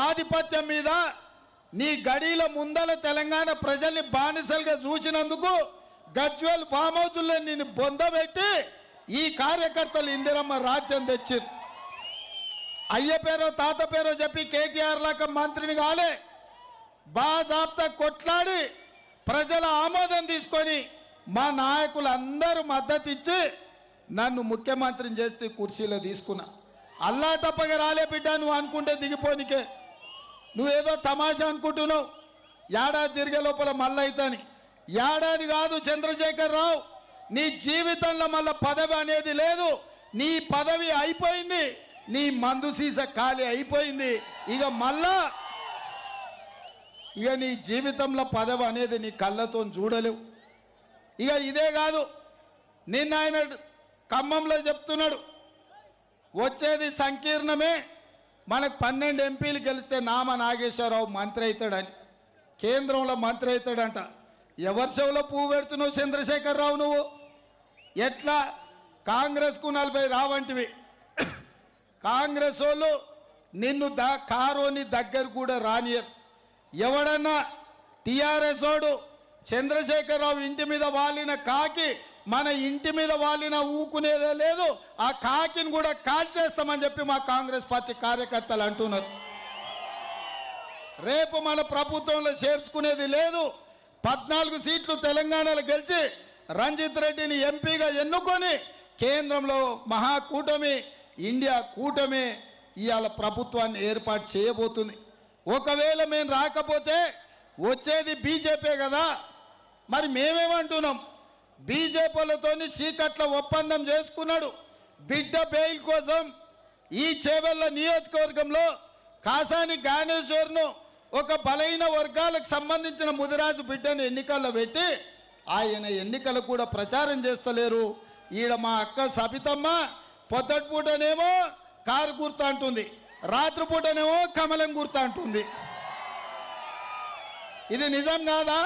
ఆధిపత్యం మీద నీ గడిల ముందల తెలంగాణ ప్రజల్ని బానిసలుగా చూసినందుకు గజ్వేల్ ఫామ్ హౌస్లో నిన్ను బొందబెట్టి ఈ కార్యకర్తలు ఇందిరమ్మ రాజ్యం తెచ్చారు. అయ్య పేరో తాత పేరో చెప్పి కేటీఆర్ లాగా మంత్రిని కాలే, బాజాబ్తా కొట్లాడి ప్రజల ఆమోదం తీసుకొని మా నాయకులందరూ మద్దతు ఇచ్చి నన్ను ముఖ్యమంత్రిని చేస్తే కుర్చీలో తీసుకున్నా. అల్లా తప్పగా రాలే బిడ్డ, నువ్వు అనుకుంటే దిగిపోనికే. నువ్వేదో తమాషా అనుకుంటున్నావు, ఏడాది తిరిగే లోపల మళ్ళీ అవుతాని. ఏడాది కాదు చంద్రశేఖర్ రావు, నీ జీవితంలో మళ్ళీ పదవి అనేది లేదు. నీ పదవి అయిపోయింది, నీ మందు సీస ఖాళీ అయిపోయింది. ఇక నీ జీవితంలో పదవి అనేది నీ కళ్ళతో చూడలేవు. ఇక ఇదే కాదు, నిన్న ఆయన ఖమ్మంలో చెప్తున్నాడు, వచ్చేది సంకీర్ణమే, మనకు 12 ఎంపీలు గెలిస్తే నామ నాగేశ్వరరావు మంత్రి అవుతాడని, కేంద్రంలో మంత్రి అవుతాడంట. ఎవరి చెవులో పువ్వు పెడుతున్నావు చంద్రశేఖర్ రావు నువ్వు? ఎట్లా కాంగ్రెస్కు 40 రావంటివి. కాంగ్రెస్ వాళ్ళు నిన్ను కారోని దగ్గర కూడా రానియరు. ఎవడన్నా టీఆర్ఎస్ వాడు చంద్రశేఖర్ రావు ఇంటి మీద వాలిన కాకి మన ఇంటి మీద వాలిన ఊకునేదే లేదు, ఆ కాకిని కూడా కాల్చేస్తామని చెప్పి మా కాంగ్రెస్ పార్టీ కార్యకర్తలు అంటున్నారు. రేపు మన ప్రభుత్వంలో చేర్చుకునేది లేదు. 14 సీట్లు తెలంగాణలో గెలిచి రంజిత్ రెడ్డిని ఎంపీగా ఎన్నుకొని కేంద్రంలో మహాకూటమి ఇండియా కూటమి ఇవాళ ప్రభుత్వాన్ని ఏర్పాటు చేయబోతుంది. ఒకవేళ మేము రాకపోతే వచ్చేది బీజేపీ కదా. మరి మేమేమంటున్నాం, బీజేపీలతో చీకట్ల ఒప్పందం చేసుకున్నాడు. బిడ్డ బెయిల్ కోసం ఈ చేవెళ్ళ నియోజకవర్గంలో కాసాని జ్ఞానేశ్వర్ను ఒక బలైన వర్గాలకు సంబంధించిన ముదిరాజు బిడ్డను ఎన్నికల్లో పెట్టి ఆయన ఎన్నికలు కూడా ప్రచారం చేస్తలేరు. ఈడ మా అక్క సబితమ్మ పొద్దటిపూటనేమో కారు గుర్తు అంటుంది, రాత్రిపూటనేమో కమలం గుర్తు అంటుంది. ఇది నిజం కాదా?